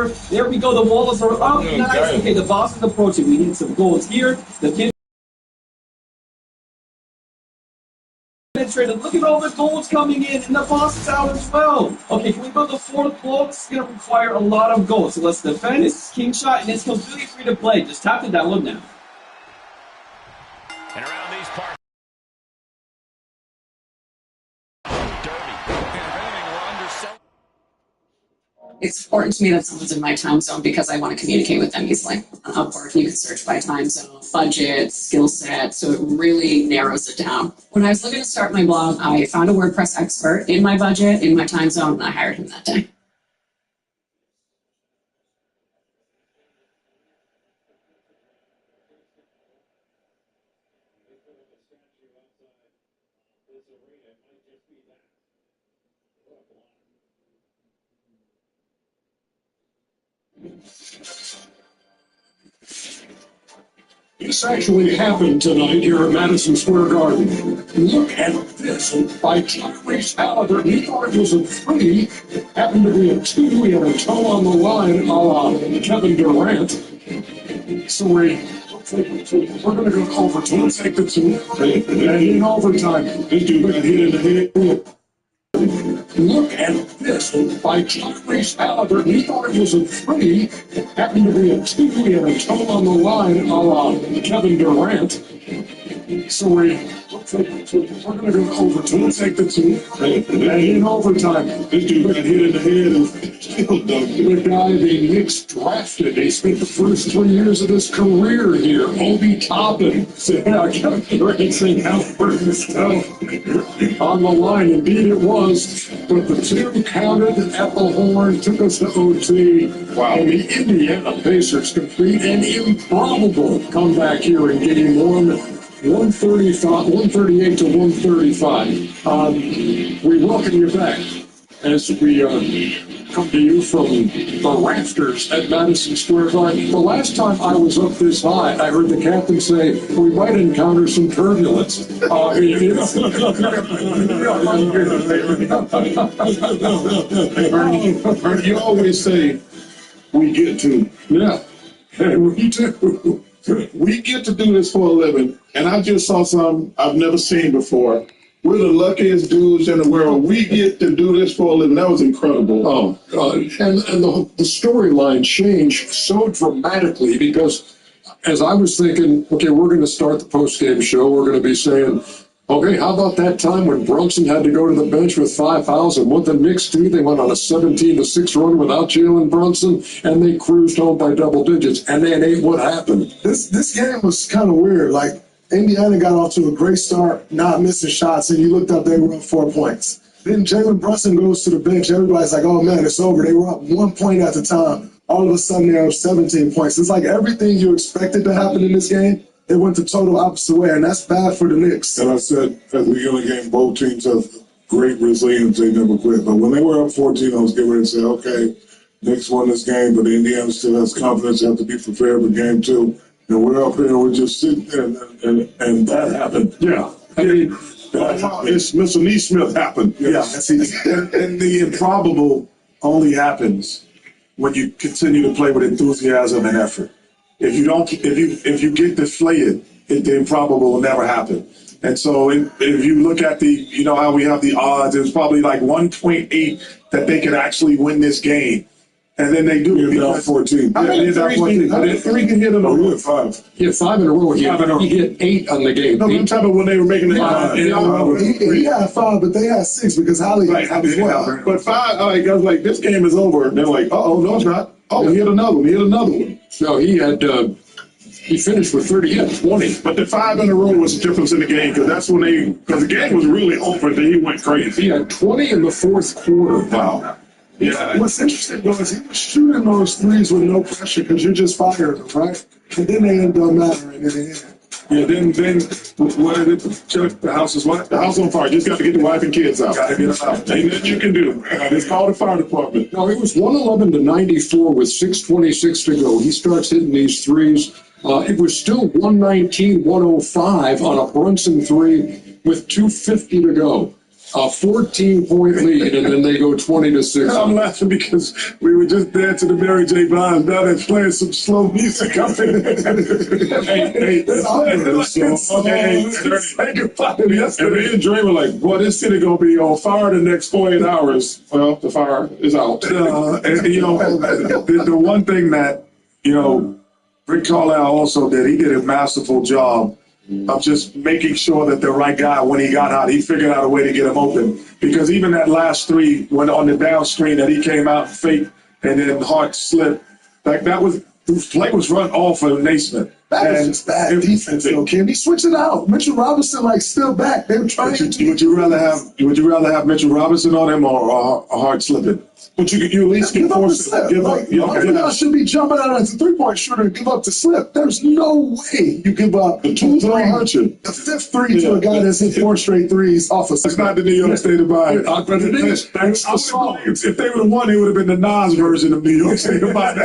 over. There we go. The walls are up. Nice. Okay, the boss is approaching. We need some golds here. The pin penetrated. Look at all the golds coming in, and the boss is out as well. Okay, can we build the 4th block? It's going to require a lot of gold. So let's defend. It's king shot, and it's completely free to play. Just tap to download now. And around these parts. It's important to me that someone's in my time zone because I want to communicate with them easily. On Upwork, you can search by time zone, budget, skill set, so it really narrows it down. When I was looking to start my blog, I found a WordPress expert in my budget, in my time zone, and I hired him that day. This actually happened tonight here at Madison Square Garden. Look at this. By Tyrese Halliburton, he thought it was a 3. It happened to be a 2. He had a toe on the line, a la Kevin Durant. So we're going to go overtime. Take the 2. And in overtime, this dude got hit in the head. Look at this. By Tyrese Halliburton, he thought it was a 3. It happened to be a 2. He had a toe on the line, a la Kevin Durant. So we're going to go overtime. Take the 2. And in overtime, this dude got hit in the head. The guy the Knicks drafted. He spent the first 3 years of his career here. Obi Toppin said, Kevin Durant saying Halliburton's toe on the line. Indeed it was. But the 2 counted at the horn, took us to OT. Wow. And the Indiana Pacers complete an improbable comeback here in game 1. 138 to 135. We welcome you back as we come to you from the rafters at Madison Square Garden. The last time I was up this high, I heard the captain say, we might encounter some turbulence. You always say, we get to. Yeah, we do. We get to do this for a living, and I just saw something I've never seen before. We're the luckiest dudes in the world. We get to do this for a living. That was incredible. Oh, and the storyline changed so dramatically because as I was thinking, okay, we're going to start the post-game show. We're going to be saying, okay, how about that time when Brunson had to go to the bench with 5 fouls? And what the Knicks do, they went on a 17-6 run without Jalen Brunson, and they cruised home by double digits. And then what happened? This game was kind of weird. Like, Indiana got off to a great start, not missing shots, and you looked up, they were up 4 points. Then Jalen Brunson goes to the bench. Everybody's like, oh, man, it's over. They were up 1 point at the time. All of a sudden, they're up 17 points. It's like everything you expected to happen in this game, it went the total opposite way, and that's bad for the Knicks. And I said at the beginning of the game, both teams have great resilience. They never quit. But when they were up 14, I was getting ready to say, okay, Knicks won this game, but Indiana still has confidence. They have to be prepared for game 2. And we're up here, we're just sitting there, and that happened. Yeah. I mean, it's Mr. Neesmith happened. Yeah. And the improbable only happens when you continue to play with enthusiasm and effort. If you get deflated, the improbable will never happen. And so if you look at how we have the odds, it was probably like 1.8 that they could actually win this game. And then they do. You're down 14. How many three can hit in a row? 5. He had 5 in a row. He hit 8 on the game. No, I'm talking about when they were making the He had 5, but they had 6 because Holly had as well. But 5, I was like, this game is over. And they're like, uh-oh, no, it's not. Oh, he hit another one. He hit another one. No, he had... he finished with 30. He had 20. But the 5 in a row was the difference in the game because that's when because the game was really over. Then he went crazy. He had 20 in the 4th quarter. Wow. Yeah. What's interesting though is he was shooting those threes with no pressure because you're just firing them, right? And then they end up mattering in the end. Yeah, then what did it? The house is what? The house on fire. Just got to get the wife and kids out. Got to get them out. Ain't nothing you can do. It's called the fire department. No, it was 111 to 94 with 6:26 to go. He starts hitting these threes. It was still 119-105 on a Brunson 3 with 2:50 to go. a 14-point lead, and then they go 20-6. I'm laughing because we were just dancing to Mary J. Blige. Now they're playing some slow music up in there. Hey, say goodbye to yesterday. And me and Dre were like, boy, this city going to be on fire the next 48 hours. Well, the fire is out. And, you know, the one thing that, you know, Rick Carlisle also did, he did a masterful job of just making sure that the right guy, when he got out, he figured out a way to get him open. Because even that last three, when on the down screen that he came out and faked and then Hart slipped, like that was, the play was run off of Naismith. That was just bad defense, though, Kim. He switched it out. Mitchell Robinson, like, still back. They were trying to. Would you rather have Mitchell Robinson on him or Hart slipping? But you at least give can up the force slip. it. Y'all should be jumping out as a three-point shooter and give up the slip. There's no way you give up the the fifth three to a guy that's hit 4 straight threes off of. It's not the New York State of Mind. But it is. If they would have won, it would have been the Nas version of New York State of Mind.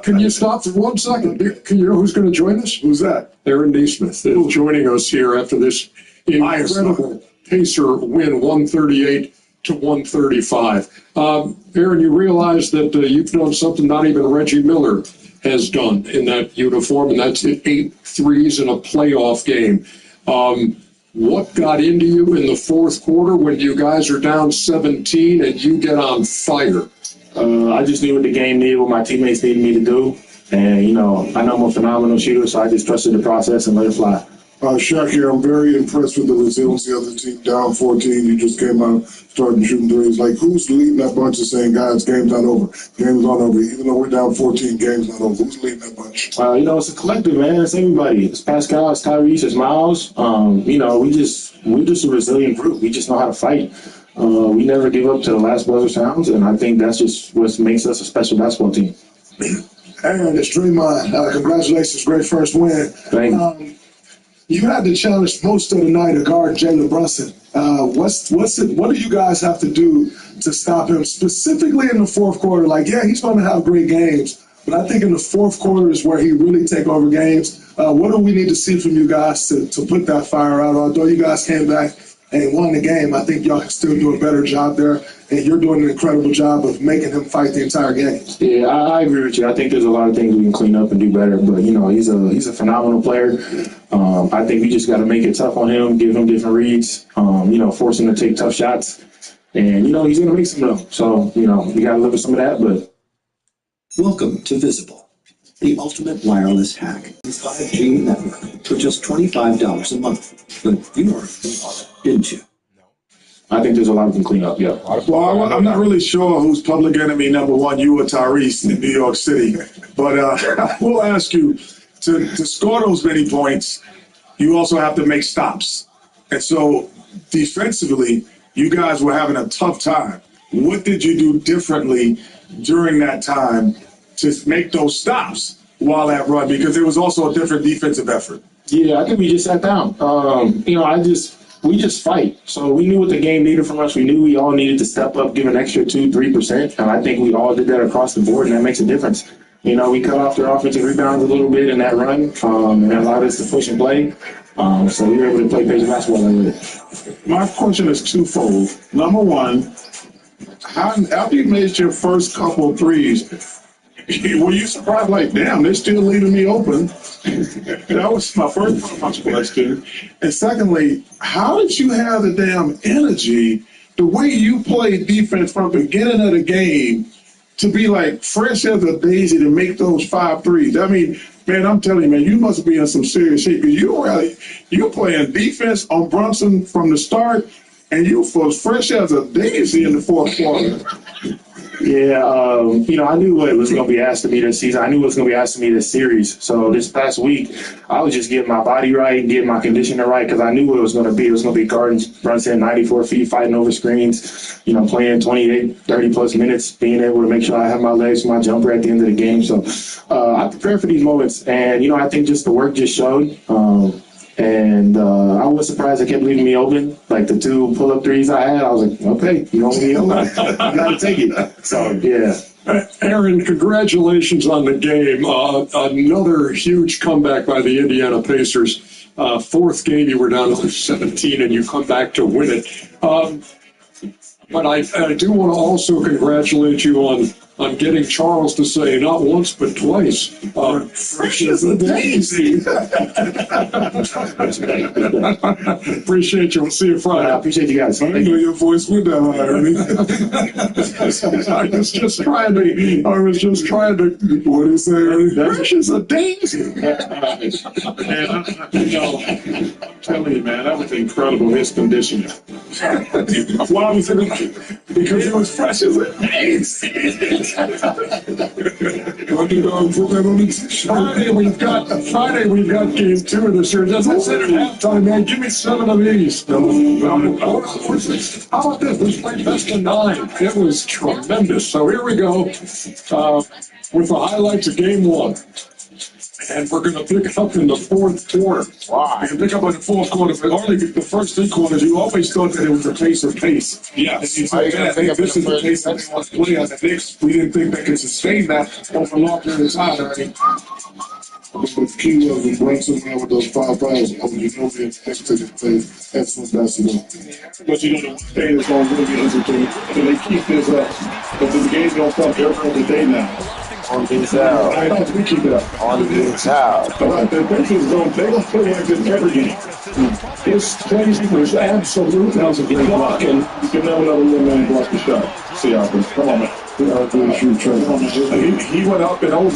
Can you stop for 1 second? You know who's going to join us? Who's that? Aaron Naismith is joining us here after this incredible Pacer win, 138 to 135. Aaron, you realize that you've done something not even Reggie Miller has done in that uniform, and that's hit 8 threes in a playoff game. What got into you in the fourth quarter when you guys are down 17 and you get on fire? I just knew what the game needed, what my teammates needed me to do. And, you know, I know I'm a phenomenal shooter, so I just trusted the process and let it fly. Shaq here, I'm very impressed with the resiliency of the team. Down 14, you just came out, starting shooting threes. Like, who's leading that bunch of saying, guys, game's not over. Game's not over. Even though we're down 14, game's not over. Who's leading that bunch? You know, it's a collective, man. It's everybody. It's Pascal, it's Tyrese, it's Miles. You know, we're just a resilient group. We just know how to fight. We never give up to the last buzzer sounds, and I think that's just what makes us a special basketball team. Aaron, it's Draymond. Congratulations, great first win. Thank you. You had to challenge most of the night to guard Jalen Brunson. What do you guys have to do to stop him, specifically in the fourth quarter? Like, yeah, he's going to have great games, but I think in the fourth quarter is where he really take over games. What do we need to see from you guys to put that fire out? Although you guys came back and won the game, I think y'all can still do a better job there, and you're doing an incredible job of making him fight the entire game. Yeah, I agree with you. I think there's a lot of things we can clean up and do better, but, you know, he's a phenomenal player. I think we just got to make it tough on him, give him different reads, you know, force him to take tough shots, and, you know, he's going to make some of them. So, you know, we got to live with some of that, but. Welcome to Visible, the ultimate wireless hack. 5G network for just $25 a month. But you already thought it, didn't you? I think there's a lot we can clean up, yeah. Well, I'm not really sure who's public enemy number one, you or Tyrese in New York City. But I will ask you, to score those many points, you also have to make stops. And so defensively, you guys were having a tough time. What did you do differently during that time to make those stops while that run? Because there was also a different defensive effort. Yeah, I think we just sat down. You know, we just fight. So we knew what the game needed from us. We knew we all needed to step up, give an extra 2-3%. And I think we all did that across the board, and that makes a difference. You know, we cut off their offensive rebounds a little bit in that run, and that allowed us to push and play. So we were able to play Pacer basketball that way. My question is twofold. Number one, after you made your first couple of threes, were you surprised, like, damn, they're still leaving me open? That was my first part of my question. And secondly, how did you have the damn energy, the way you played defense from the beginning of the game, to be like fresh as a daisy to make those 5 threes? I mean, man, I'm telling you, man, you must be in some serious shape, because you're playing defense on Brunson from the start, and you was fresh as a daisy in the fourth quarter. Yeah, you know, I knew what was going to be asked of me this season. I knew what was going to be asked of me this series. So this past week, I was just getting my body right, getting my conditioning right, because I knew what it was going to be. It was going to be guarding Brunson 94 feet, fighting over screens, you know, playing 28, 30-plus minutes, being able to make sure I have my legs for my jumper at the end of the game. So I prepared for these moments. And, you know, I think just the work just showed. And I was surprised they kept leaving me open. Like the 2 pull-up threes I had, I was like, okay, you don't need open. You got to take it. So, yeah. Aaron, congratulations on the game. Another huge comeback by the Indiana Pacers. fourth game, you were down to 17, and you come back to win it. But I do want to also congratulate you on getting Charles to say not once but twice. Fresh as a daisy. Appreciate you. We'll see you Friday. I appreciate you guys. I didn't know your voice went that high, Ernie. I was just trying to. What did he say, Ernie? Fresh as a daisy. Man, I'm telling you, man, that was incredible, his conditioning. Why was it? Because it was fresh as a daisy. Underdog, put that on the t-shirt. Friday we've got game 2 of this series. As I said at halftime, man, give me 7 of these. How about this? Let's play best of 9. It was tremendous. So here we go with the highlights of game 1. And we're going to pick up in the fourth quarter. Wow. We're going to pick up in the fourth quarter. But only the first 3 quarters, you always thought that it was a case of pace. Yeah. And you said, man, this is the pace that they want to play on the Knicks. We didn't think they could sustain that over a long period of time. Ernie. The key was when Brunson went with those 5 fouls. Oh, you know we expect to play excellent basketball. But you know, the one thing that's going to really be interesting, can they keep this up? Because the game's going to come every other day now. On the south. I think we keep it up. On the south. But the benches don't, they don't play like this every game. This place was absolute. That was a good block, and you can have another little man block the shot. See how it come on, man. He went up and over. He went up and over.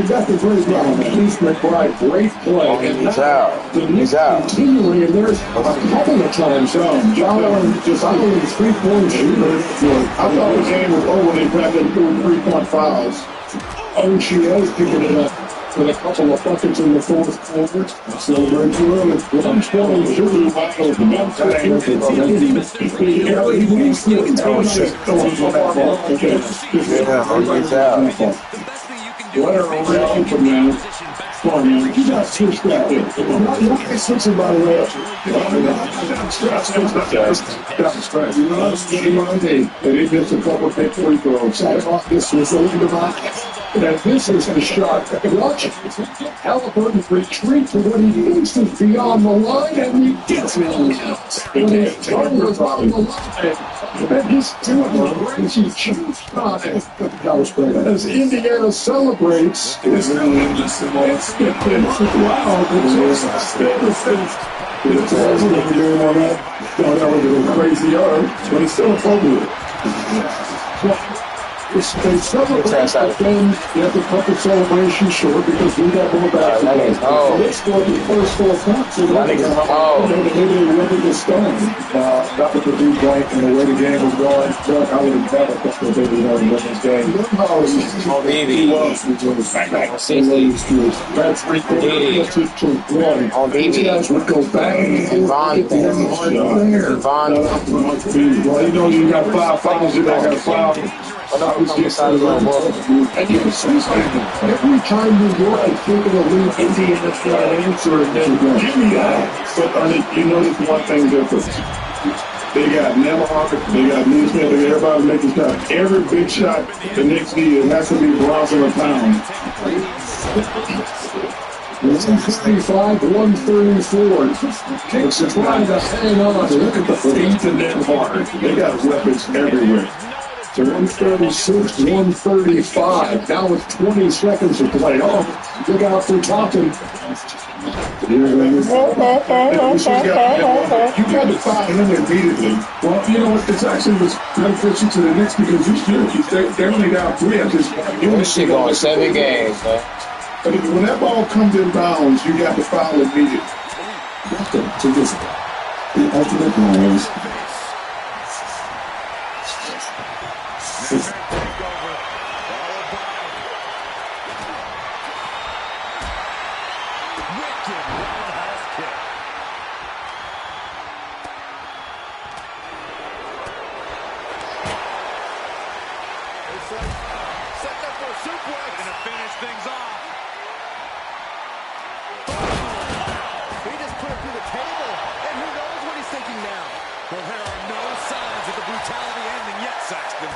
That's a great block. He's McBride, great play. And He's out. He's out. continuing, and there's a couple of times, John Allen, 3-point shooter. I thought the game was over when they grabbed them 3-point fouls. OGA picking it up with a couple of buckets in the fourth quarter. Celebrate too early. 120 shooting Michael. He's out. Whatever, man. Come on, man. You got 2 steps. Nobody switching, by the way. And he missed a couple of big free throws. This was a little bit. And this is the shot. Watch Halliburton retreat to what he thinks is beyond the line, and he gets it. When his tongue was on the line, and he's doing a crazy cheap shot. As Indiana celebrates, it's wow. It's that was a crazy yard, but it's still appropriate. They celebrate, but then you have to cut the celebration short because we got more basketball. So they scored the first 4 points. And maybe they weathered the storm. That was a deep point, and the way the game was going, I would have never thought that they would have won this game. On BB. That's 3 quarters to 1. On BB. Would go back and Von. Well, you know, you got 5 fouls, you got 5. And you can see something. Every time New York is taking a lead, Indiana's got an answer, and then give me that. But you notice one thing different. They got Nembhard, they got Neesmith, they got everybody making shots. Every big shot the Knicks need, it has to be Bronson or Pound. 165, 134. Kicks are trying to hang on. Look at the feet to Nembhard. They got weapons everywhere. To 136, 135. Now with 20 seconds to play. Oh, look out for Toppin. You got to find him immediately. Well, you know what? It's actually was beneficial to the Knicks because they only got 3 at this point. This shit going 7 games, man. But when that ball comes in bounds, you got to foul immediately. Welcome to Visible, the ultimate Warriors. Well, there are no signs of the brutality ending yet, Saxton.